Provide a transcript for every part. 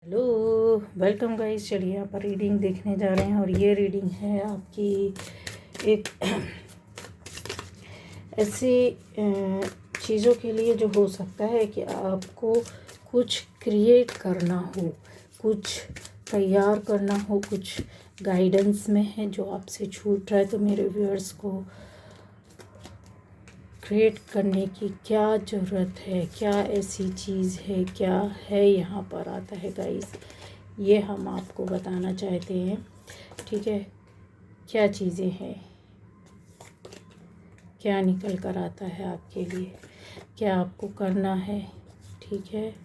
Hello, welcome guys. चलिए यहाँ पर रीडिंग देखने जा रहे हैं और ये रीडिंग है आपकी एक ऐसी चीज़ों के लिए जो हो सकता है कि आपको कुछ क्रिएट करना हो, कुछ तैयार करना हो, कुछ गाइडेंस में है जो आपसे छूट रहा है। तो मेरे व्यूअर्स को क्रिएट करने की क्या ज़रूरत है, क्या ऐसी चीज़ है, क्या है, यहाँ पर आता है गाइस, ये हम आपको बताना चाहते हैं। ठीक है, क्या चीज़ें हैं, क्या निकल कर आता है आपके लिए, क्या आपको करना है। ठीक है,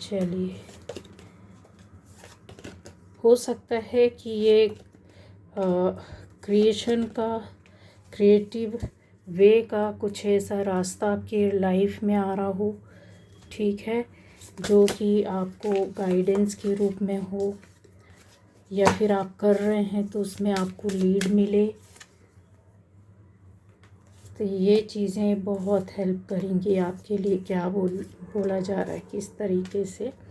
चलिए, हो सकता है कि ये क्रिएशन का, क्रिएटिव वे का कुछ ऐसा रास्ता आपके लाइफ में आ रहा हो। ठीक है, जो कि आपको गाइडेंस के रूप में हो, या फिर आप कर रहे हैं तो उसमें आपको लीड मिले। तो ये चीज़ें बहुत हेल्प करेंगी आपके लिए। क्या बोला जा रहा है, किस तरीके से।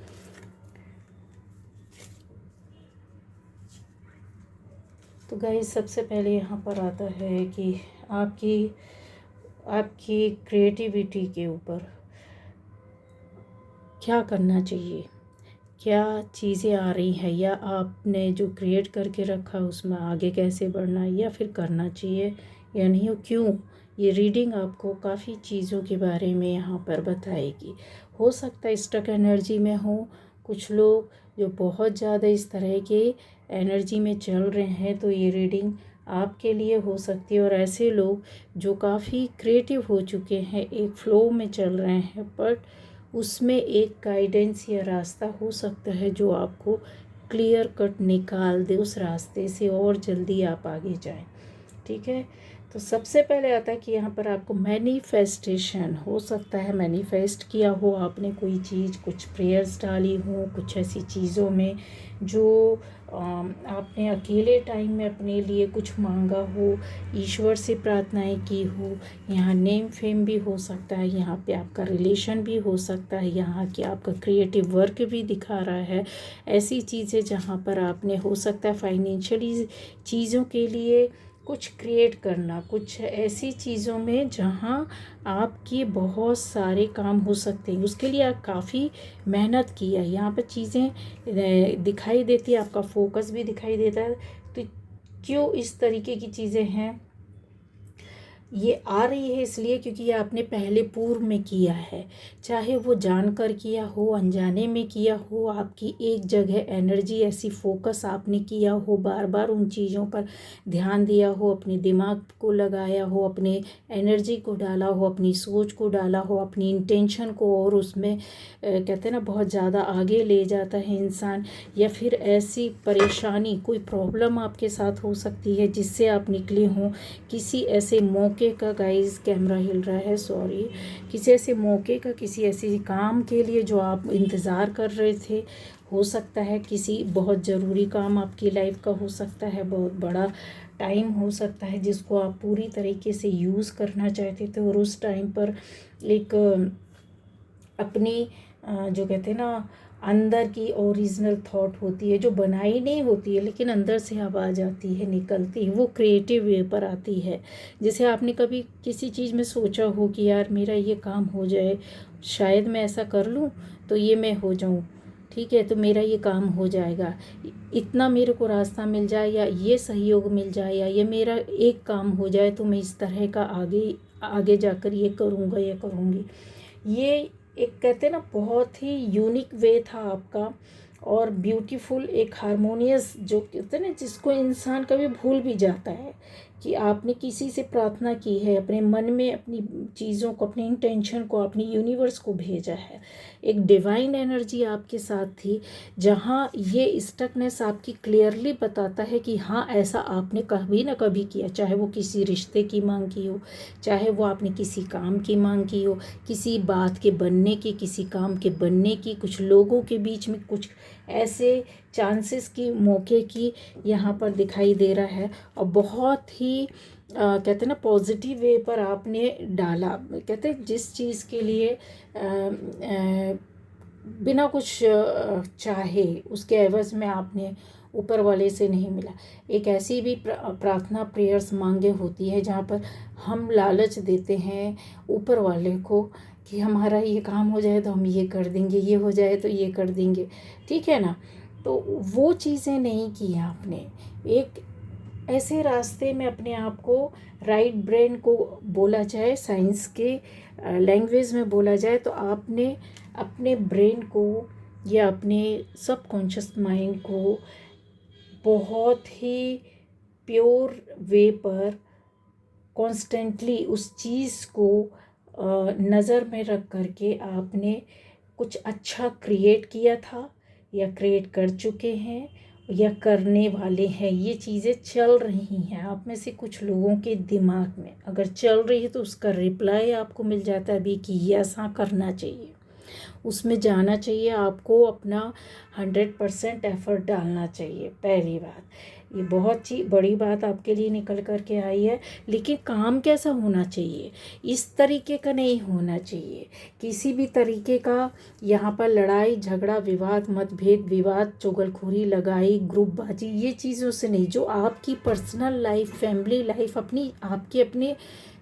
तो गाइस, सबसे पहले यहाँ पर आता है कि आपकी क्रिएटिविटी के ऊपर क्या करना चाहिए, क्या चीज़ें आ रही हैं, या आपने जो क्रिएट करके रखा उसमें आगे कैसे बढ़ना है, या फिर करना चाहिए या नहीं, क्यों। ये रीडिंग आपको काफ़ी चीज़ों के बारे में यहाँ पर बताएगी। हो सकता है स्टक एनर्जी में हो कुछ लोग जो बहुत ज़्यादा इस तरह के एनर्जी में चल रहे हैं, तो ये रीडिंग आपके लिए हो सकती है। और ऐसे लोग जो काफ़ी क्रिएटिव हो चुके हैं, एक फ़्लो में चल रहे हैं, बट उसमें एक गाइडेंस या रास्ता हो सकता है जो आपको क्लियर कट निकाल दे उस रास्ते से और जल्दी आप आगे जाएं। ठीक है, तो सबसे पहले आता है कि यहाँ पर आपको मैनिफेस्टेशन हो सकता है, मैनिफेस्ट किया हो आपने कोई चीज़, कुछ प्रेयर्स डाली हो कुछ ऐसी चीज़ों में जो आपने अकेले टाइम में अपने लिए कुछ मांगा हो, ईश्वर से प्रार्थनाएं की हो। यहाँ नेम फेम भी हो सकता है, यहाँ पे आपका रिलेशन भी हो सकता है, यहाँ कि आपका क्रिएटिव वर्क भी दिखा रहा है। ऐसी चीज़ें जहाँ पर आपने हो सकता है फाइनेंशियली चीज़ों के लिए कुछ क्रिएट करना, कुछ ऐसी चीज़ों में जहाँ आपकी बहुत सारे काम हो सकते हैं, उसके लिए आप काफ़ी मेहनत की है। यहाँ पर चीज़ें दिखाई देती है, आपका फोकस भी दिखाई देता है। तो क्यों इस तरीके की चीज़ें हैं, ये आ रही है इसलिए क्योंकि ये आपने पहले पूर्व में किया है, चाहे वो जानकर किया हो, अनजाने में किया हो। आपकी एक जगह एनर्जी ऐसी फोकस आपने किया हो, बार बार उन चीज़ों पर ध्यान दिया हो, अपने दिमाग को लगाया हो, अपने एनर्जी को डाला हो, अपनी सोच को डाला हो, अपनी इंटेंशन को, और उसमें कहते हैं ना बहुत ज़्यादा आगे ले जाता है इंसान। या फिर ऐसी परेशानी, कोई प्रॉब्लम आपके साथ हो सकती है जिससे आप निकले हों, किसी ऐसे मौके का, गाइस कैमरा हिल रहा है, सॉरी, किसी ऐसे मौके का, किसी ऐसे काम के लिए जो आप इंतज़ार कर रहे थे। हो सकता है किसी बहुत ज़रूरी काम आपकी लाइफ का हो सकता है, बहुत बड़ा टाइम हो सकता है जिसको आप पूरी तरीके से यूज़ करना चाहते थे, और उस टाइम पर एक अपनी जो कहते हैं ना अंदर की ओरिजिनल थॉट होती है, जो बनाई नहीं होती है लेकिन अंदर से आवाज़ आती है, निकलती है, वो क्रिएटिव वे पर आती है। जैसे आपने कभी किसी चीज़ में सोचा हो कि यार मेरा ये काम हो जाए, शायद मैं ऐसा कर लूँ तो ये मैं हो जाऊँ, ठीक है, तो मेरा ये काम हो जाएगा, इतना मेरे को रास्ता मिल जाए, या ये सहयोग मिल जाए, या ये मेरा एक काम हो जाए, तो मैं इस तरह का आगे आगे जाकर ये करूँगा या करूँगी। ये एक कहते हैं ना बहुत ही यूनिक वे था आपका, और ब्यूटीफुल, एक हारमोनियस, जो कहते हैं ना जिसको इंसान कभी भूल भी जाता है कि आपने किसी से प्रार्थना की है, अपने मन में अपनी चीज़ों को, अपनी इंटेंशन को, अपनी यूनिवर्स को भेजा है। एक डिवाइन एनर्जी आपके साथ थी, जहाँ ये स्टकनेस आपकी क्लियरली बताता है कि हाँ ऐसा आपने कभी ना कभी किया, चाहे वो किसी रिश्ते की मांग की हो, चाहे वो आपने किसी काम की मांग की हो, किसी बात के बनने की, किसी काम के बनने की, कुछ लोगों के बीच में कुछ ऐसे चांसेस की, मौके की यहाँ पर दिखाई दे रहा है। और बहुत ही कहते हैं ना पॉजिटिव वे पर आपने डाला। कहते हैं जिस चीज़ के लिए बिना कुछ चाहे उसके एवज में आपने ऊपर वाले से नहीं मिला। एक ऐसी भी प्रार्थना प्रेयर्स मांगे होती है जहाँ पर हम लालच देते हैं ऊपर वाले को कि हमारा ये काम हो जाए तो हम ये कर देंगे, ये हो जाए तो ये कर देंगे, ठीक है ना। तो वो चीज़ें नहीं की आपने। एक ऐसे रास्ते में अपने आप को, राइट ब्रेन को बोला जाए, साइंस के लैंग्वेज में बोला जाए, तो आपने अपने ब्रेन को या अपने सबकॉन्शियस माइंड को बहुत ही प्योर वे पर कॉन्स्टेंटली उस चीज़ को नज़र में रख करके आपने कुछ अच्छा क्रिएट किया था या क्रिएट कर चुके हैं या करने वाले हैं। ये चीज़ें चल रही हैं आप में से कुछ लोगों के दिमाग में। अगर चल रही है तो उसका रिप्लाई आपको मिल जाता है अभी कि यस हाँ करना चाहिए, उसमें जाना चाहिए, आपको अपना 100% एफर्ट डालना चाहिए। पहली बात, ये बहुत ही बड़ी बात आपके लिए निकल कर के आई है। लेकिन काम कैसा होना चाहिए, इस तरीके का नहीं होना चाहिए, किसी भी तरीके का यहाँ पर लड़ाई झगड़ा विवाद मतभेद विवाद चुगलखोरी लगाई ग्रुपबाजी ये चीज़ों से नहीं। जो आपकी पर्सनल लाइफ फैमिली लाइफ अपनी आपके अपने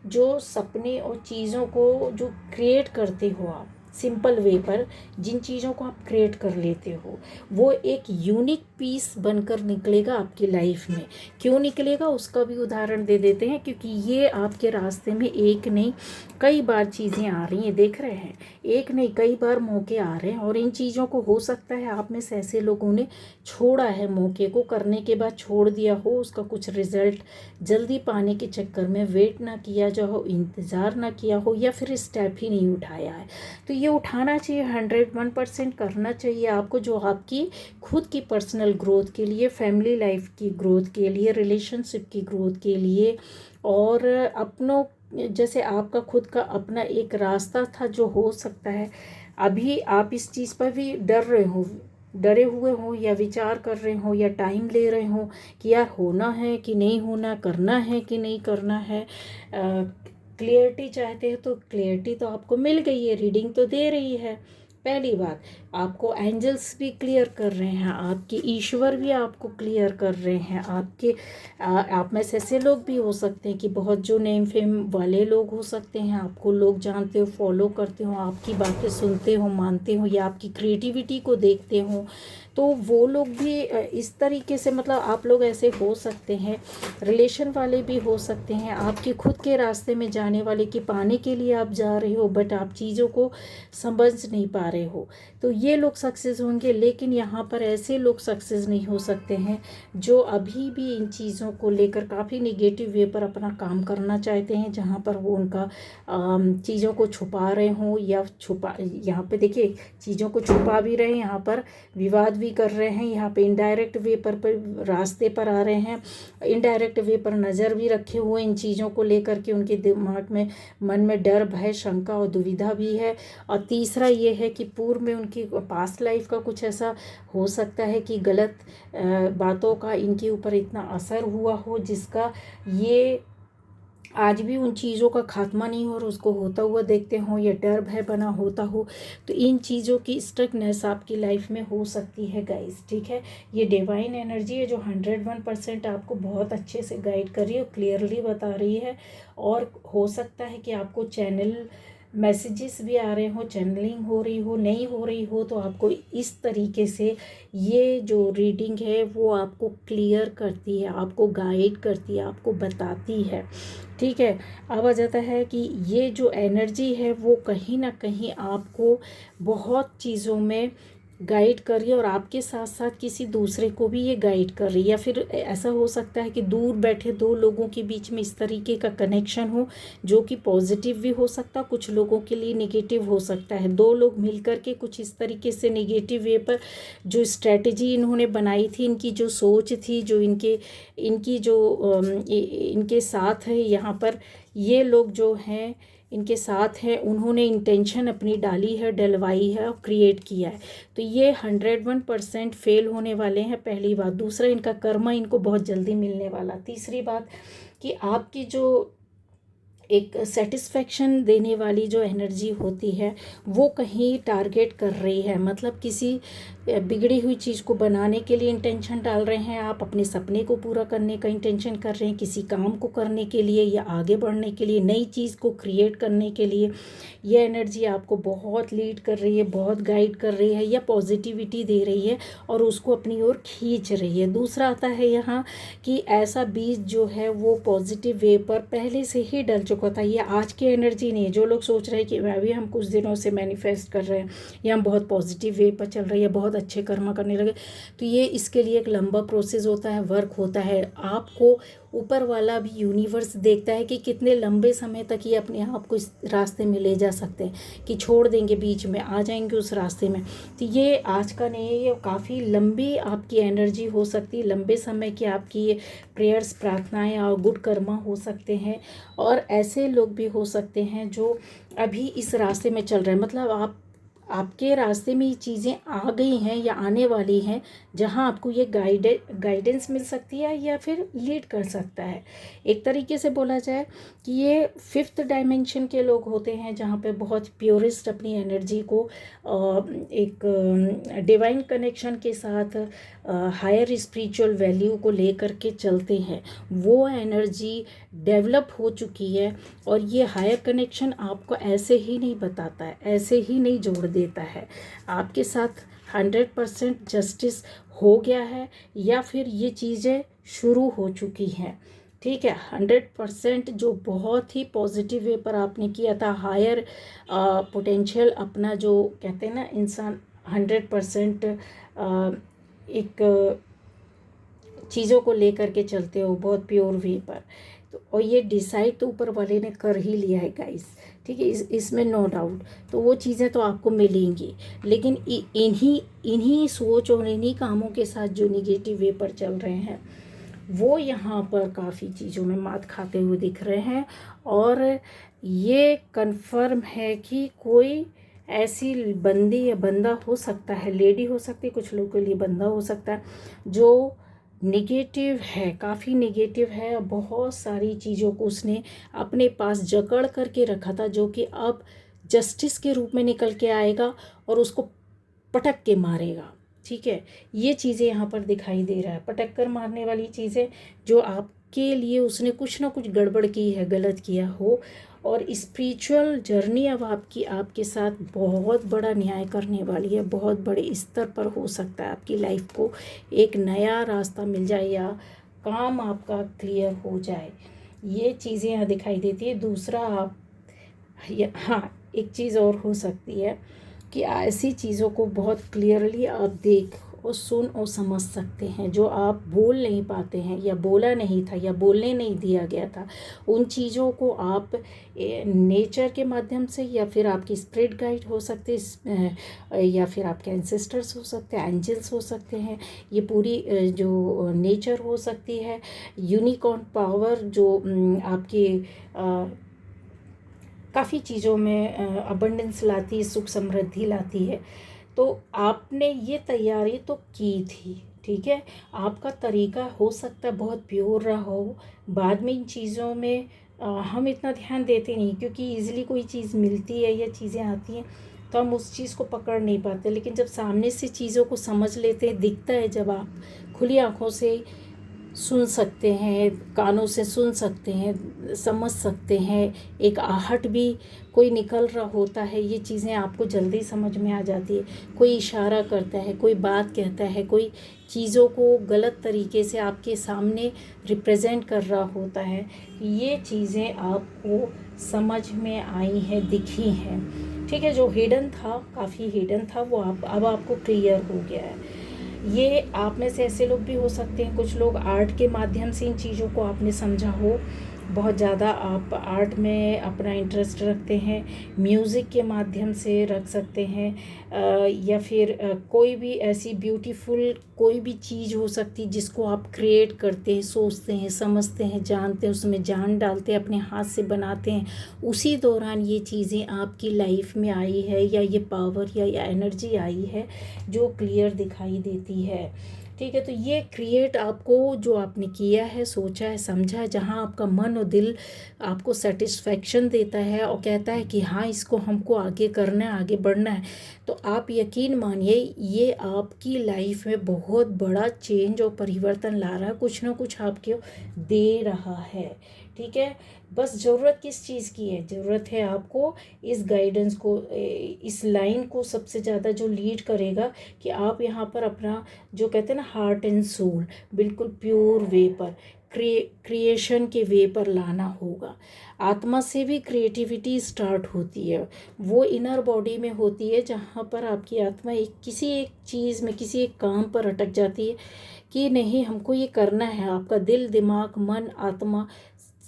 जो सपने और चीज़ों को जो क्रिएट करते हो आप सिंपल वे पर, जिन चीज़ों को आप क्रिएट कर लेते हो वो एक यूनिक पीस बनकर निकलेगा आपकी लाइफ में। क्यों निकलेगा उसका भी उदाहरण दे देते हैं, क्योंकि ये आपके रास्ते में एक नहीं कई बार चीज़ें आ रही हैं, देख रहे हैं, एक नहीं कई बार मौके आ रहे हैं। और इन चीज़ों को हो सकता है आप में से ऐसे लोगों ने छोड़ा है, मौके को करने के बाद छोड़ दिया हो, उसका कुछ रिजल्ट जल्दी पाने के चक्कर में वेट ना किया जो हो, इंतज़ार ना किया हो, या फिर स्टेप ही नहीं उठाया है। तो ये उठाना चाहिए, 101% करना चाहिए आपको, जो आपकी खुद की पर्सनल ग्रोथ के लिए, फैमिली लाइफ की ग्रोथ के लिए, रिलेशनशिप की ग्रोथ के लिए, और अपनों जैसे आपका खुद का अपना एक रास्ता था जो हो सकता है अभी आप इस चीज़ पर भी डरे हुए हो या विचार कर रहे हो या टाइम ले रहे हो कि यार होना है कि नहीं होना, करना है कि नहीं करना है। क्लियरिटी चाहते हैं तो क्लियरिटी तो आपको मिल गई है, रीडिंग तो दे रही है। पहली बात, आपको एंजल्स भी क्लियर कर रहे हैं, आपके ईश्वर भी आपको क्लियर कर रहे हैं, आपके आप में से ऐसे लोग भी हो सकते हैं कि बहुत जो नेम फेम वाले लोग हो सकते हैं, आपको लोग जानते हो, फॉलो करते हो, आपकी बातें सुनते हो, मानते हो, या आपकी क्रिएटिविटी को देखते हो, तो वो लोग भी इस तरीके से, मतलब आप लोग ऐसे हो सकते हैं, रिलेशन वाले भी हो सकते हैं, आपके खुद के रास्ते में जाने वाले कि पाने के लिए आप जा रहे हो बट आप चीज़ों को समझ नहीं पा रहे हो, तो ये लोग सक्सेस होंगे। लेकिन यहाँ पर ऐसे लोग सक्सेस नहीं हो सकते हैं जो अभी भी इन चीज़ों को लेकर काफ़ी निगेटिव वे पर अपना काम करना चाहते हैं, जहाँ पर वो उनका चीज़ों को छुपा रहे हों या यहाँ पे देखिए चीज़ों को छुपा भी रहे हैं, यहाँ पर विवाद भी कर रहे हैं, यहाँ पे इनडायरेक्ट वे पर रास्ते पर आ रहे हैं, इनडायरेक्ट वे पर नज़र भी रखे हुए इन चीज़ों को लेकर के उनके दिमाग में मन में डर भय शंका और दुविधा भी है। और तीसरा ये है कि पूर्व में उनकी पास्ट लाइफ का कुछ ऐसा हो सकता है कि गलत बातों का इनके ऊपर इतना असर हुआ हो जिसका ये आज भी उन चीज़ों का खात्मा नहीं हो और उसको होता हुआ देखते हो, या डर भय बना होता हो, तो इन चीज़ों की स्ट्रिक्टनेस आपकी लाइफ में हो सकती है गाइस, ठीक है। ये डिवाइन एनर्जी है जो 101% आपको बहुत अच्छे से गाइड कर रही है, क्लियरली बता रही है। और हो सकता है कि आपको चैनल मैसेजेस भी आ रहे हो, चैनलिंग हो रही हो, नहीं हो रही हो, तो आपको इस तरीके से ये जो रीडिंग है वो आपको क्लियर करती है, आपको गाइड करती है, आपको बताती है, ठीक है। अब आ जाता है कि ये जो एनर्जी है वो कहीं ना कहीं आपको बहुत चीज़ों में गाइड कर रही है और आपके साथ साथ किसी दूसरे को भी ये गाइड कर रही है। या फिर ऐसा हो सकता है कि दूर बैठे दो लोगों के बीच में इस तरीके का कनेक्शन हो जो कि पॉजिटिव भी हो सकता है, कुछ लोगों के लिए नेगेटिव हो सकता है। दो लोग मिलकर के कुछ इस तरीके से नेगेटिव वे पर जो स्ट्रेटजी इन्होंने बनाई थी, इनकी जो सोच थी, जो इनकी जो इनके साथ है यहाँ पर ये लोग जो हैं इनके साथ हैं, उन्होंने इंटेंशन अपनी डाली है, डलवाई है और क्रिएट किया है, तो ये 101% फेल होने वाले हैं, पहली बात। दूसरा, इनका कर्मा इनको बहुत जल्दी मिलने वाला। तीसरी बात, कि आपकी जो एक सेटिस्फेक्शन देने वाली जो एनर्जी होती है वो कहीं टारगेट कर रही है, मतलब किसी बिगड़ी हुई चीज़ को बनाने के लिए इंटेंशन डाल रहे हैं आप, अपने सपने को पूरा करने का इंटेंशन कर रहे हैं, किसी काम को करने के लिए या आगे बढ़ने के लिए, नई चीज़ को क्रिएट करने के लिए, ये एनर्जी आपको बहुत लीड कर रही है, बहुत गाइड कर रही है या पॉजिटिविटी दे रही है और उसको अपनी ओर खींच रही है। दूसरा आता है यहाँ कि ऐसा बीज जो है वो पॉजिटिव वे पर पहले से ही डल चुका था, ये आज की एनर्जी नहीं है। जो लोग सोच रहे हैं कि अभी हम कुछ दिनों से मैनिफेस्ट कर रहे हैं या हम बहुत पॉजिटिव वे पर चल रहे हैं, बहुत अच्छे कर्म करने लगे, तो ये इसके लिए एक लंबा प्रोसेस होता है, वर्क होता है। आपको ऊपर वाला भी यूनिवर्स देखता है कि कितने लंबे समय तक ये अपने आप को इस रास्ते में ले जा सकते हैं, कि छोड़ देंगे बीच में, आ जाएंगे उस रास्ते में। तो ये आज का नहीं है, ये काफ़ी लंबी आपकी एनर्जी हो सकती है, लंबे समय की आपकी ये प्रेयर्स, प्रार्थनाएं और गुड कर्मा हो सकते हैं। और ऐसे लोग भी हो सकते हैं जो अभी इस रास्ते में चल रहे हैं, मतलब आपके रास्ते में ये चीज़ें आ गई हैं या आने वाली हैं जहां आपको ये गाइडेंस मिल सकती है या फिर लीड कर सकता है। एक तरीके से बोला जाए कि ये 5th डायमेंशन के लोग होते हैं जहां पे बहुत प्योरेस्ट अपनी एनर्जी को एक डिवाइन कनेक्शन के साथ हायर स्पिरिचुअल वैल्यू को लेकर के चलते हैं। वो एनर्जी डेवलप हो चुकी है और ये हायर कनेक्शन आपको ऐसे ही नहीं बताता है, ऐसे ही नहीं जोड़ देता है। आपके साथ 100% जस्टिस हो गया है या फिर ये चीज़ें शुरू हो चुकी हैं, ठीक है। 100% जो बहुत ही पॉजिटिव वे पर आपने किया था, हायर पोटेंशियल अपना, जो कहते हैं ना इंसान 100% एक चीज़ों को लेकर के चलते हो बहुत प्योर वे पर, तो और ये डिसाइड तो ऊपर वाले ने कर ही लिया है गाइस, ठीक है, इसमें नो डाउट। तो वो चीज़ें तो आपको मिलेंगी, लेकिन इन्हीं सोच और इन्हीं कामों के साथ जो निगेटिव वे पर चल रहे हैं वो यहाँ पर काफ़ी चीज़ों में मात खाते हुए दिख रहे हैं। और ये कन्फर्म है कि कोई ऐसी बंदी या बंदा हो सकता है, लेडी हो सकती है, कुछ लोगों के लिए बंदा हो सकता है, जो निगेटिव है, काफ़ी निगेटिव है। और बहुत सारी चीज़ों को उसने अपने पास जकड़ करके रखा था, जो कि अब जस्टिस के रूप में निकल के आएगा और उसको पटक के मारेगा, ठीक है। ये चीज़ें यहाँ पर दिखाई दे रहा है, पटक कर मारने वाली चीज़ें, जो आपके लिए उसने कुछ ना कुछ गड़बड़ की है, गलत किया हो। और स्पिरिचुअल जर्नी अब आपके साथ बहुत बड़ा न्याय करने वाली है, बहुत बड़े स्तर पर हो सकता है आपकी लाइफ को एक नया रास्ता मिल जाए या काम आपका क्लियर हो जाए, ये चीज़ें यहाँ दिखाई देती है। दूसरा हाँ, एक चीज़ और हो सकती है कि ऐसी चीज़ों को बहुत क्लियरली आप देख और सुन और समझ सकते हैं, जो आप बोल नहीं पाते हैं या बोला नहीं था या बोलने नहीं दिया गया था, उन चीज़ों को आप नेचर के माध्यम से या फिर आपकी स्पिरिट गाइड हो सकते या फिर आपके एंसेस्टर्स हो सकते हैं, एंजल्स हो सकते हैं, ये पूरी जो नेचर हो सकती है, यूनिकॉर्न पावर जो आपकी काफ़ी चीज़ों में अबंडेंस लाती है, सुख समृद्धि लाती है। तो आपने ये तैयारी तो की थी, ठीक है। आपका तरीका हो सकता है बहुत प्योर रहा हो, बाद में इन चीज़ों में हम इतना ध्यान देते नहीं, क्योंकि ईज़िली कोई चीज़ मिलती है या चीज़ें आती हैं तो हम उस चीज़ को पकड़ नहीं पाते। लेकिन जब सामने से चीज़ों को समझ लेते हैं, दिखता है, जब आप खुली आँखों से सुन सकते हैं, कानों से सुन सकते हैं, समझ सकते हैं, एक आहट भी कोई निकल रहा होता है, ये चीज़ें आपको जल्दी समझ में आ जाती है। कोई इशारा करता है, कोई बात कहता है, कोई चीज़ों को गलत तरीके से आपके सामने रिप्रेजेंट कर रहा होता है, ये चीज़ें आपको समझ में आई हैं, दिखी हैं, ठीक है। जो हिडन था, काफ़ी हिडन था, वो अब आपको क्लियर हो गया है। ये आप में से ऐसे लोग भी हो सकते हैं, कुछ लोग आर्ट के माध्यम से इन चीज़ों को आपने समझा हो, बहुत ज़्यादा आप आर्ट में अपना इंटरेस्ट रखते हैं, म्यूज़िक के माध्यम से रख सकते हैं, या फिर कोई भी ऐसी ब्यूटीफुल कोई भी चीज़ हो सकती है जिसको आप क्रिएट करते हैं, सोचते हैं, समझते हैं, जानते हैं, उसमें जान डालते हैं, अपने हाथ से बनाते हैं, उसी दौरान ये चीज़ें आपकी लाइफ में आई है, या ये पावर या एनर्जी आई है जो क्लियर दिखाई देती है। ठीक है। तो ये क्रिएट आपको जो आपने किया है, सोचा है, समझा है, जहाँ आपका मन और दिल आपको सेटिस्फेक्शन देता है और कहता है कि हाँ इसको हमको आगे करना है, आगे बढ़ना है, तो आप यकीन मानिए ये आपकी लाइफ में बहुत बड़ा चेंज और परिवर्तन ला रहा है, कुछ ना कुछ आपको दे रहा है। ठीक है। बस ज़रूरत किस चीज़ की है? ज़रूरत है आपको इस गाइडेंस को, इस लाइन को सबसे ज़्यादा जो लीड करेगा कि आप यहाँ पर अपना जो कहते हैं ना हार्ट एंड सोल बिल्कुल प्योर वे पर, क्रिएशन के वे पर लाना होगा। आत्मा से भी क्रिएटिविटी स्टार्ट होती है, वो इनर बॉडी में होती है जहाँ पर आपकी आत्मा किसी एक चीज़ में, किसी एक काम पर अटक जाती है कि नहीं हमको ये करना है। आपका दिल, दिमाग, मन, आत्मा,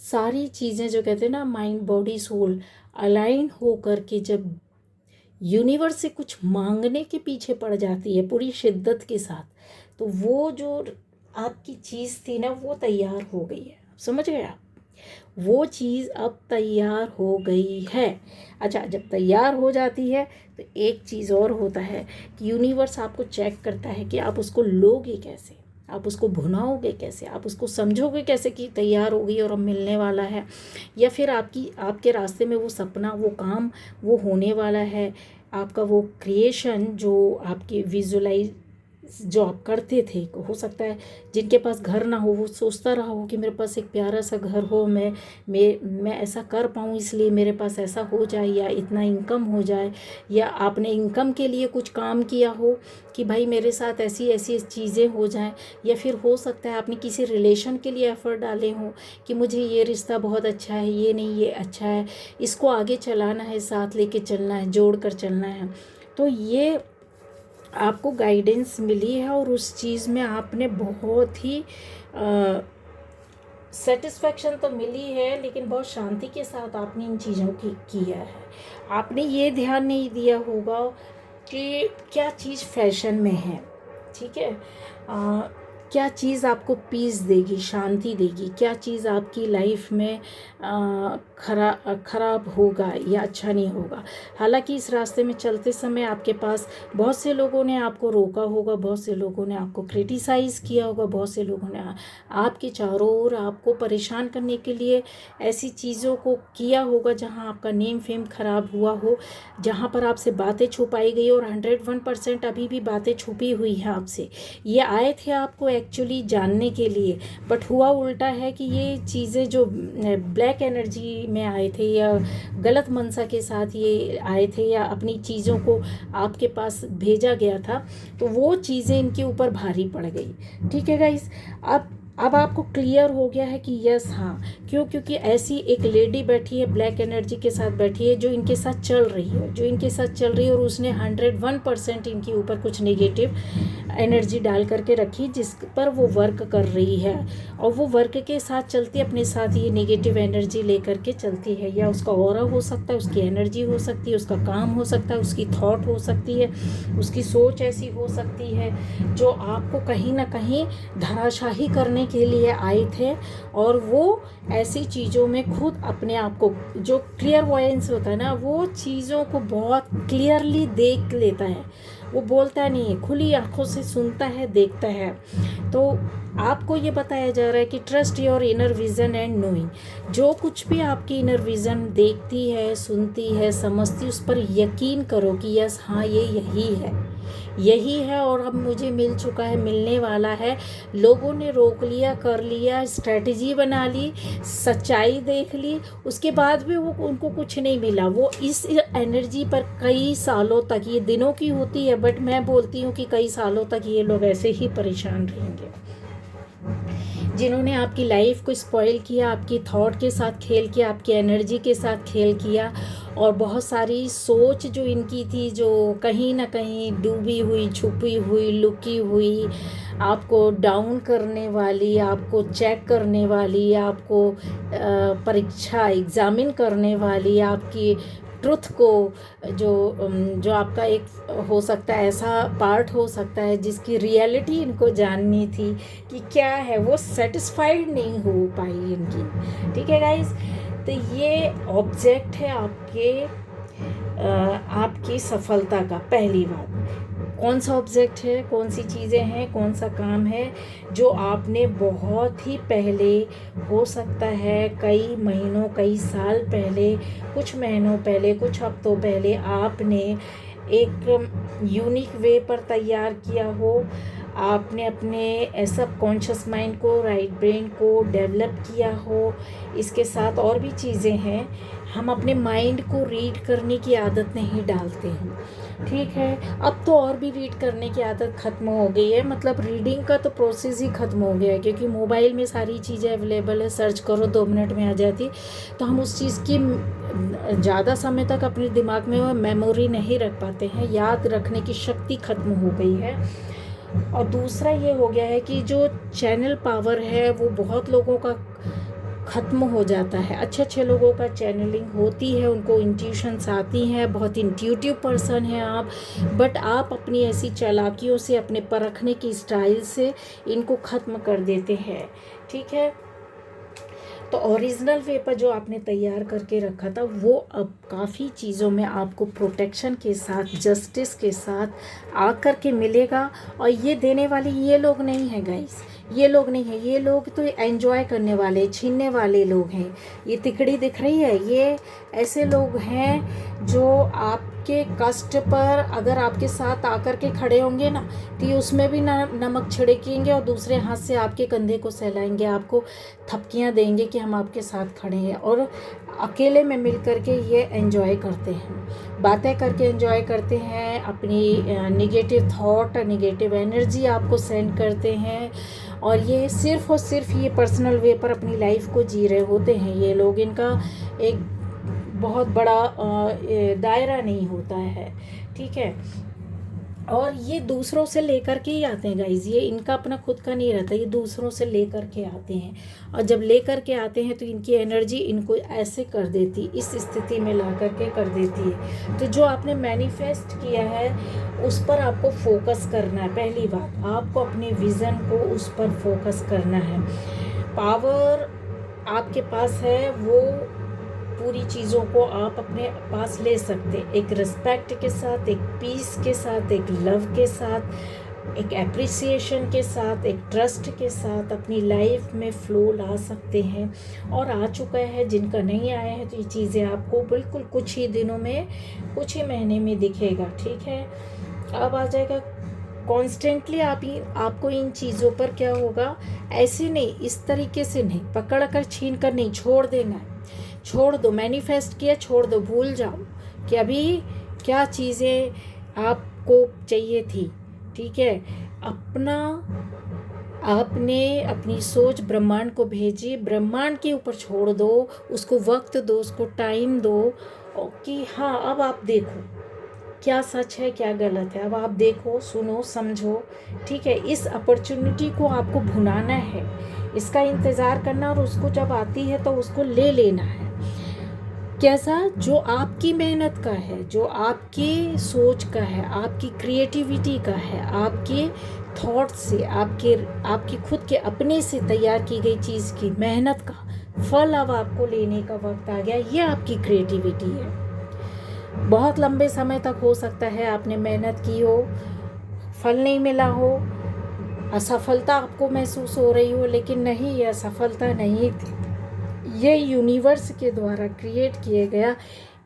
सारी चीज़ें जो कहते हैं ना माइंड, बॉडी, सोल अलाइन हो कर के जब यूनिवर्स से कुछ मांगने के पीछे पड़ जाती है पूरी शिद्दत के साथ, तो वो जो आपकी चीज़ थी ना वो तैयार हो गई है। समझ गए आप? वो चीज़ अब तैयार हो गई है। अच्छा, जब तैयार हो जाती है तो एक चीज़ और होता है कि यूनिवर्स आपको चेक करता है कि आप उसको लोगे कैसे, आप उसको भुनाओगे कैसे, आप उसको समझोगे कैसे कि तैयार हो गई और अब मिलने वाला है, या फिर आपके रास्ते में वो सपना, वो काम, वो होने वाला है, आपका वो क्रिएशन जो आपकी विजुलाइज जो आप करते थे। हो सकता है जिनके पास घर ना हो वो सोचता रहा हो कि मेरे पास एक प्यारा सा घर हो, मैं ऐसा कर पाऊँ इसलिए मेरे पास ऐसा हो जाए, या इतना इनकम हो जाए, या आपने इनकम के लिए कुछ काम किया हो कि भाई मेरे साथ ऐसी ऐसी चीज़ें हो जाएं, या फिर हो सकता है आपने किसी रिलेशन के लिए एफ़र्ट डाले हों कि मुझे ये रिश्ता बहुत अच्छा है, ये नहीं ये अच्छा है, इसको आगे चलाना है, साथ लेके चलना है, जोड़ कर चलना है। तो ये आपको गाइडेंस मिली है और उस चीज़ में आपने बहुत ही सेटिस्फेक्शन तो मिली है, लेकिन बहुत शांति के साथ आपने इन चीज़ों की किया है। आपने ये ध्यान नहीं दिया होगा कि क्या चीज़ फैशन में है। ठीक है। क्या चीज़ आपको पीस देगी, शांति देगी, क्या चीज़ आपकी लाइफ में खराब होगा या अच्छा नहीं होगा। हालांकि इस रास्ते में चलते समय आपके पास बहुत से लोगों ने आपको रोका होगा, बहुत से लोगों ने आपको क्रिटिसाइज़ किया होगा, बहुत से लोगों ने आपके चारों ओर आपको परेशान करने के लिए ऐसी चीज़ों को किया होगा जहां आपका नेम फेम खराब हुआ हो, जहां पर आपसे बातें छुपाई गई और 101% अभी भी बातें छुपी हुई हैं आपसे। ये आए थे आपको एक्चुअली जानने के लिए, बट हुआ उल्टा है कि ये चीज़ें जो ब्लैक एनर्जी में आए थे या गलत मनसा के साथ ये आए थे या अपनी चीज़ों को आपके पास भेजा गया था, तो वो चीज़ें इनके ऊपर भारी पड़ गई। ठीक है गाइस, अब आपको क्लियर हो गया है कि यस हाँ, क्योंकि ऐसी एक लेडी बैठी है ब्लैक एनर्जी के साथ बैठी है जो इनके साथ चल रही है, और उसने 101% इनके ऊपर कुछ नेगेटिव एनर्जी डाल करके रखी जिस पर वो वर्क कर रही है, और वो वर्क के साथ चलती अपने साथ ये नेगेटिव एनर्जी लेकर के चलती है। या उसका ऑरा हो सकता है, उसकी एनर्जी हो सकती है, उसका काम हो सकता है, उसकी थॉट हो सकती है, उसकी सोच ऐसी हो सकती है जो आपको कहीं ना कहीं धराशाही करने के लिए आए थे, और वो ऐसी चीज़ों में खुद अपने आप को, जो क्लियर वॉयंस होता है ना, वो चीज़ों को बहुत क्लियरली देख लेता है, वो बोलता नहीं है, खुली आंखों से सुनता है, देखता है। तो आपको ये बताया जा रहा है कि trust your inner vision and knowing, जो कुछ भी आपकी इनर विज़न देखती है, सुनती है, समझती, उस पर यकीन करो कि यस हाँ ये यही है और अब मुझे मिल चुका है, मिलने वाला है। लोगों ने रोक लिया, कर लिया, स्ट्रेटजी बना ली, सच्चाई देख ली, उसके बाद भी उनको कुछ नहीं मिला। वो इस एनर्जी पर कई सालों तक, ये दिनों की होती है बट मैं बोलती हूँ कि कई सालों तक ये लोग ऐसे ही परेशान रहेंगे। जिन्होंने आपकी लाइफ को स्पॉइल किया, आपकी थॉट के साथ खेल किया, आपकी एनर्जी के साथ खेल किया, और बहुत सारी सोच जो इनकी थी जो कहीं ना कहीं डूबी हुई, छुपी हुई, लुकी हुई, आपको डाउन करने वाली, आपको चेक करने वाली, आपको परीक्षा एग्जामिन करने वाली, आपकी ट्रुथ को जो आपका एक हो सकता है ऐसा पार्ट हो सकता है जिसकी रियलिटी इनको जाननी थी कि क्या है, वो सेटिस्फाइड नहीं हो पाई इनकी। ठीक है गाइस, तो ये ऑब्जेक्ट है आपकी सफलता का। पहली बात, कौन सा ऑब्जेक्ट है, कौन सी चीज़ें हैं, कौन सा काम है जो आपने बहुत ही पहले, हो सकता है कई महीनों, कई साल पहले, कुछ महीनों पहले, कुछ हफ्तों पहले आपने एक यूनिक वे पर तैयार किया हो। आपने अपने सबकॉन्शियस माइंड को, राइट ब्रेन को डेवलप किया हो। इसके साथ और भी चीज़ें हैं। हम अपने माइंड को रीड करने की आदत नहीं डालते हैं, ठीक है। अब तो और भी रीड करने की आदत ख़त्म हो गई है, मतलब रीडिंग का तो प्रोसेस ही ख़त्म हो गया है, क्योंकि मोबाइल में सारी चीज़ें अवेलेबल है, सर्च करो 2 मिनट में आ जाती। तो हम उस चीज़ की ज़्यादा समय तक अपने दिमाग में वो मेमोरी नहीं रख पाते हैं, याद रखने की शक्ति ख़त्म हो गई है। और दूसरा ये हो गया है कि जो चैनल पावर है वो बहुत लोगों का ख़त्म हो जाता है। अच्छे अच्छे लोगों का चैनलिंग होती है, उनको इंट्यूशंस आती हैं, बहुत इंट्यूटिव पर्सन हैं आप, बट आप अपनी ऐसी चालाकियों से, अपने परखने की स्टाइल से इनको ख़त्म कर देते हैं, ठीक है। तो ओरिजिनल वे पर जो आपने तैयार करके रखा था वो अब काफ़ी चीज़ों में आपको प्रोटेक्शन के साथ, जस्टिस के साथ आकर के मिलेगा। और ये देने वाले ये लोग नहीं हैं गाइस, ये लोग नहीं हैं, ये लोग तो एंजॉय करने वाले, छीनने वाले लोग हैं। ये तिकड़ी दिख रही है, ये ऐसे लोग हैं जो आपके कष्ट पर अगर आपके साथ आकर के खड़े होंगे ना, तो ये उसमें भी नमक छिड़केंगे और दूसरे हाथ से आपके कंधे को सहलाएंगे, आपको थपकियां देंगे कि हम आपके साथ खड़े हैं। और अकेले में मिल करके ये एंजॉय करते हैं, बातें करके एंजॉय करते हैं, अपनी निगेटिव थॉट, निगेटिव एनर्जी आपको सेंड करते हैं। और ये सिर्फ़ और सिर्फ ये पर्सनल वे पर अपनी लाइफ को जी रहे होते हैं ये लोग। इनका एक बहुत बड़ा दायरा नहीं होता है, ठीक है। और ये दूसरों से लेकर के ही आते हैं गाइज, ये इनका अपना खुद का नहीं रहता, ये दूसरों से लेकर के आते हैं। और जब लेकर के आते हैं तो इनकी एनर्जी इनको ऐसे कर देती, इस स्थिति में ला करके कर देती है। तो जो आपने मैनिफेस्ट किया है उस पर आपको फोकस करना है। पहली बात, आपको अपने विज़न को उस पर फोकस करना है। पावर आपके पास है, वो पूरी चीज़ों को आप अपने पास ले सकते, एक रिस्पेक्ट के साथ, एक पीस के साथ, एक लव के साथ, एक एप्रिसिएशन के साथ, एक ट्रस्ट के साथ अपनी लाइफ में फ़्लो ला सकते हैं। और आ चुका है, जिनका नहीं आया है तो ये चीज़ें आपको बिल्कुल कुछ ही दिनों में, कुछ ही महीने में दिखेगा, ठीक है। अब आ जाएगा कॉन्स्टेंटली आपको इन चीज़ों पर क्या होगा, ऐसे नहीं, इस तरीके से नहीं, पकड़ कर छीन कर नहीं, छोड़ देना है। छोड़ दो, मैनिफेस्ट किया, छोड़ दो, भूल जाओ कि अभी क्या चीज़ें आपको चाहिए थी, ठीक है। आपने अपनी सोच ब्रह्मांड को भेजी, ब्रह्मांड के ऊपर छोड़ दो, उसको वक्त दो, उसको टाइम दो कि हाँ अब आप देखो क्या सच है क्या गलत है। अब आप देखो, सुनो, समझो, ठीक है। इस अपॉर्चुनिटी को आपको भुनाना है, इसका इंतज़ार करना, और उसको जब आती है तो उसको ले लेना है। कैसा, जो आपकी मेहनत का है, जो आपकी सोच का है, आपकी क्रिएटिविटी का है, आपके थॉट से, आपकी खुद के अपने से तैयार की गई चीज़ की मेहनत का फल अब आपको लेने का वक्त आ गया। ये आपकी क्रिएटिविटी है। बहुत लंबे समय तक हो सकता है आपने मेहनत की हो, फल नहीं मिला हो, असफलता आपको महसूस हो रही हो, लेकिन नहीं, ये असफलता नहीं थी, ये यूनिवर्स के द्वारा क्रिएट किए गया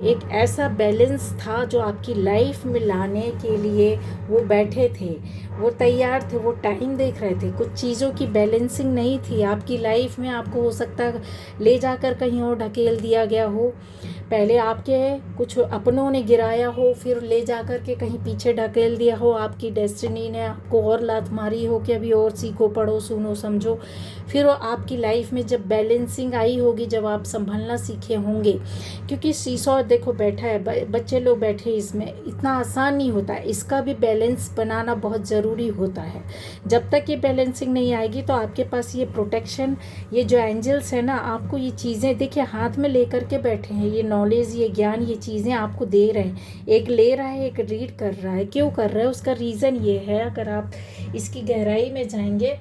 एक ऐसा बैलेंस था जो आपकी लाइफ में लाने के लिए वो बैठे थे, वो तैयार थे, वो टाइम देख रहे थे। कुछ चीज़ों की बैलेंसिंग नहीं थी आपकी लाइफ में, आपको हो सकता है ले जाकर कहीं और ढकेल दिया गया हो, पहले आपके कुछ अपनों ने गिराया हो, फिर ले जाकर के कहीं पीछे ढकेल दिया हो, आपकी डेस्टिनी ने आपको और लात मारी हो कि अभी और सीखो, पढ़ो, सुनो, समझो। फिर आपकी लाइफ में जब बैलेंसिंग आई होगी, जब आप संभलना सीखे होंगे, क्योंकि सीसॉ देखो बैठा है, बच्चे लोग बैठे, इसमें इतना आसान नहीं होता है, इसका भी बैलेंस बनाना बहुत ज़रूरी होता है। जब तक ये बैलेंसिंग नहीं आएगी तो आपके पास ये प्रोटेक्शन, ये जो एंजल्स है ना, आपको ये चीज़ें देखिए हाथ में लेकर के बैठे हैं, ये नॉलेज, ये ज्ञान, ये चीज़ें आपको दे रहे हैं। एक ले रहा है, एक रीड कर रहा है। क्यों कर रहा है, उसका रीज़न ये है, अगर आप इसकी गहराई में जाएंगे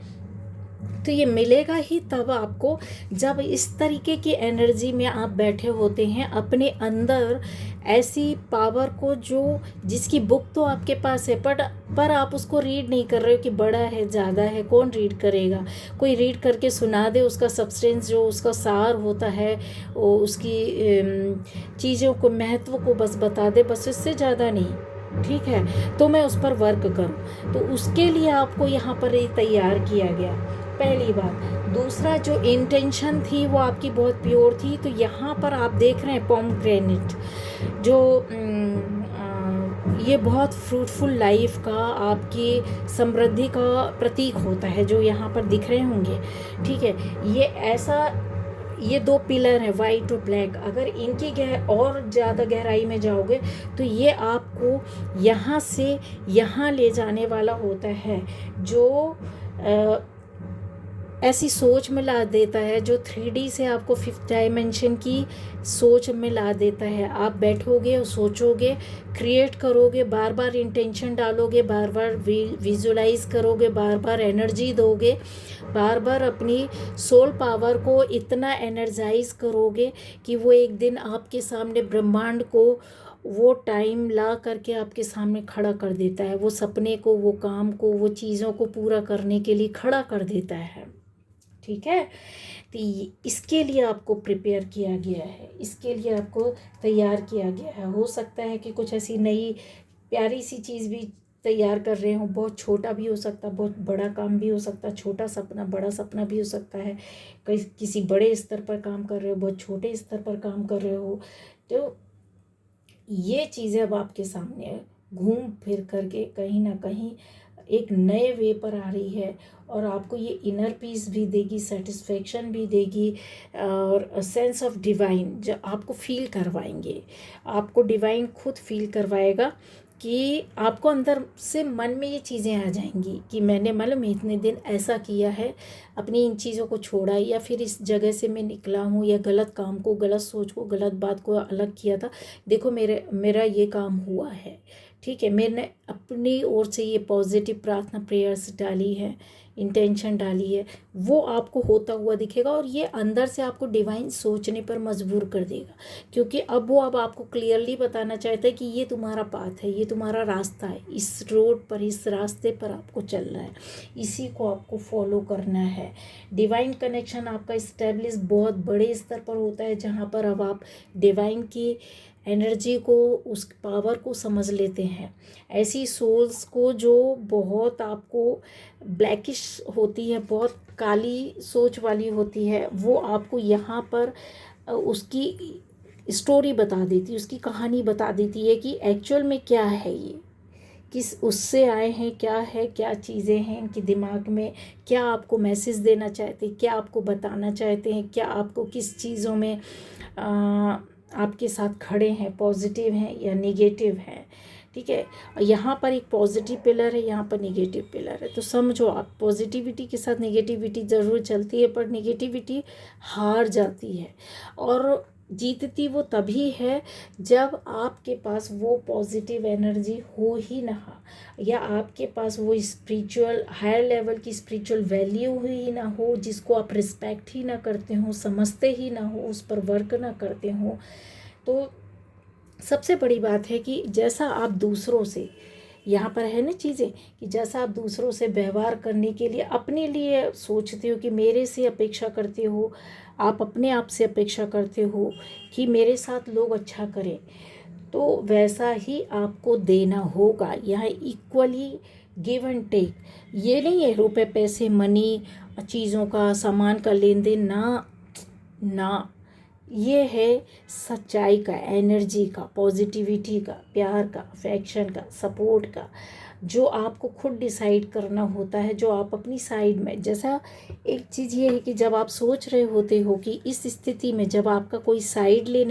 तो ये मिलेगा ही तब आपको, जब इस तरीके की एनर्जी में आप बैठे होते हैं, अपने अंदर ऐसी पावर को जो जिसकी बुक तो आपके पास है पर आप उसको रीड नहीं कर रहे हो कि बड़ा है, ज़्यादा है, कौन रीड करेगा। कोई रीड करके सुना दे, उसका सब्सटेंस जो उसका सार होता है वो उसकी चीज़ों को, महत्व को बस बता दे, बस इससे ज़्यादा नहीं। ठीक है, तो मैं उस पर वर्क करूं, तो उसके लिए आपको यहाँ पर ये तैयार किया गया, पहली बात। दूसरा, जो इंटेंशन थी वो आपकी बहुत प्योर थी। तो यहाँ पर आप देख रहे हैं पोमग्रेनेट, जो ये बहुत फ्रूटफुल लाइफ का, आपकी समृद्धि का प्रतीक होता है, जो यहाँ पर दिख रहे होंगे। ठीक है, ये ऐसा, ये दो पिलर हैं, वाइट और ब्लैक। अगर इनकी और ज़्यादा गहराई में जाओगे तो ये आपको यहाँ से यहाँ ले जाने वाला होता है, जो ऐसी सोच में ला देता है, जो 3D से आपको 5th डायमेंशन की सोच में ला देता है। आप बैठोगे और सोचोगे, क्रिएट करोगे, बार बार इंटेंशन डालोगे, बार बार विजुलाइज करोगे, बार बार एनर्जी दोगे, बार बार अपनी सोल पावर को इतना एनर्जाइज करोगे कि वो एक दिन आपके सामने ब्रह्मांड को वो टाइम ला करके आपके सामने खड़ा कर देता है, वो सपने को, वो काम को, वो चीज़ों को पूरा करने के लिए खड़ा कर देता है। ठीक है, तो इसके लिए आपको प्रिपेयर किया गया है, इसके लिए आपको तैयार किया गया है। हो सकता है कि कुछ ऐसी नई प्यारी सी चीज़ भी तैयार कर रहे हो, बहुत छोटा भी हो सकता, बहुत बड़ा काम भी हो सकता, छोटा सपना बड़ा सपना भी हो सकता है। किसी बड़े स्तर पर काम कर रहे हो, बहुत छोटे स्तर पर काम कर रहे हो। तो ये चीज़ें अब आपके सामने घूम फिर करके कहीं ना कहीं एक नए वे पर आ रही है, और आपको ये इनर पीस भी देगी, सेटिस्फेक्शन भी देगी, और सेंस ऑफ डिवाइन जो आपको फील करवाएंगे। आपको डिवाइन खुद फील करवाएगा कि आपको अंदर से मन में ये चीज़ें आ जाएंगी कि मैंने मतलब इतने दिन ऐसा किया है, अपनी इन चीज़ों को छोड़ा, या फिर इस जगह से मैं निकला हूँ, या गलत काम को, गलत सोच को, गलत बात को अलग किया था, देखो मेरा ये काम हुआ है। ठीक है, मैंने अपनी ओर से ये पॉजिटिव प्रार्थना, प्रेयर्स डाली है, इंटेंशन डाली है, वो आपको होता हुआ दिखेगा, और ये अंदर से आपको डिवाइन सोचने पर मजबूर कर देगा, क्योंकि अब आपको क्लियरली बताना चाहता है कि ये तुम्हारा पाथ है, ये तुम्हारा रास्ता है, इस रोड पर, इस रास्ते पर आपको चलना है, इसी को आपको फॉलो करना है। डिवाइन कनेक्शन आपका इस्टेब्लिश बहुत बड़े स्तर पर होता है, जहाँ पर अब आप डिवाइन की एनर्जी को, उस पावर को समझ लेते हैं। ऐसी सोल्स को जो बहुत आपको ब्लैकिश होती है, बहुत काली सोच वाली होती है, वो आपको यहाँ पर उसकी स्टोरी बता देती है, उसकी कहानी बता देती है कि एक्चुअल में क्या है, ये किस उससे आए हैं, क्या है, क्या चीज़ें हैं इनके दिमाग में, क्या आपको मैसेज देना चाहते हैं, क्या आपको बताना चाहते हैं, क्या आपको किस चीज़ों में आपके साथ खड़े हैं, पॉजिटिव हैं या नेगेटिव हैं। ठीक है, यहाँ पर एक पॉजिटिव पिलर है, यहाँ पर नेगेटिव पिलर है। तो समझो, आप पॉजिटिविटी के साथ नेगेटिविटी ज़रूर चलती है, पर नेगेटिविटी हार जाती है, और जीतती वो तभी है जब आपके पास वो पॉजिटिव एनर्जी हो ही ना, या आपके पास वो स्पिरिचुअल, हायर लेवल की स्पिरिचुअल वैल्यू ही ना हो, जिसको आप रिस्पेक्ट ही ना करते हो, समझते ही ना हो, उस पर वर्क ना करते हो। तो सबसे बड़ी बात है कि जैसा आप दूसरों से, यहाँ पर है ना चीज़ें, कि जैसा आप दूसरों से व्यवहार करने के लिए अपने लिए सोचते हो कि मेरे से अपेक्षा करते हो, आप अपने आप से अपेक्षा करते हो कि मेरे साथ लोग अच्छा करें, तो वैसा ही आपको देना होगा। यहाँ इक्वली गिव एंड टेक, ये नहीं है रुपए पैसे, मनी, चीज़ों का, सामान का लेन देन, ना, ये है सच्चाई का, एनर्जी का, पॉजिटिविटी का, प्यार का, अफेक्शन का, सपोर्ट का, जो आपको खुद डिसाइड करना होता है, जो आप अपनी साइड में। जैसा एक चीज़ ये है कि जब आप सोच रहे होते हो कि इस स्थिति में जब आपका कोई साइड लेने